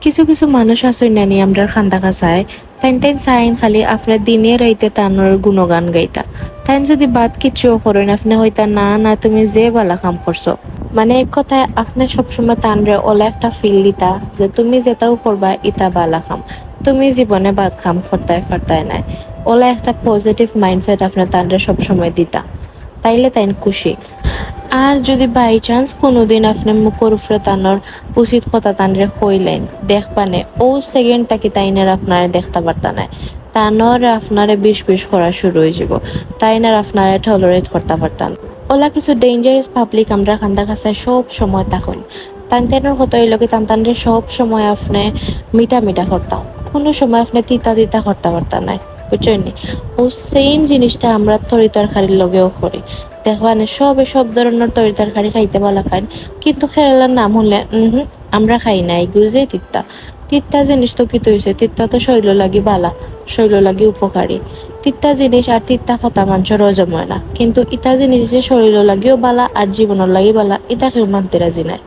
কিছু কিছু মানুষ আসই নানি আমরা খান্দা খাসায় তাইন তাইন চাইন খালি আপনার দিনে রাইতে তানোর গুণগান গাইতা। তাইন যদি বাদ কিচ্ছু করেন আপনি হইতা না না তুমি যে বালা কাম করছো। মানে এক কথায় আপনি সবসময় তানরে ওলা একটা ফিল দিতা যে তুমি যেটাও করবা ইতা বালা খাম, তুমি জীবনে বাদ খাম করতায় ফারতায় নাই। ওলা একটা পজিটিভ মাইন্ডসেট আপনার তানরে সবসময় দিতা, তাইলে তাইন খুশি। আর যদি বাই চান্স কোনোদিন আপনি মুখর উপরে তানোর উচিত কথা তানরে কইলেন দেখবানে ও সেকেন্ড তাকে তাইনের আপনারে দেখতে পারতা না, তানর আপনারে বিষ বিষ করা শুরু হয়ে যাব, তাইনার আপনারে টলারেট করতে পারতাম। ওলা কিছু ডেঞ্জারাস পাবলিক আমরা খান্দা কাছে সব সময় তখন তান তানের কথা হইল কি তান তানরে সব সময় আপনি মিঠা মিঠা করতাম, কোনো সময় আপনি তিতা তিতা করতে পারতাম না, বুঝছেন? ও সেম জিনিসটা আমরা তরি তরকারির লগেও করি। দেখবানে সব ধরনের তরি তরকারি খাইতে ভালো পান, কিন্তু খেলার নাম হলে আমরা খাই না এগুলো যে তিত্তা। তিত্তা জিনিস তো কি হয়েছে, তিত্তা তো শরীর লাগি বালা, শরীর লাগি উপকারী। তিত্তা জিনিস আর তিত্তা কথা মানুষের হজম হয় না, কিন্তু ইতা জিনিস যে শরীর লাগিও বালা আর জীবনের লাগি বালা এটা কেউ মানতে রাজি নাই।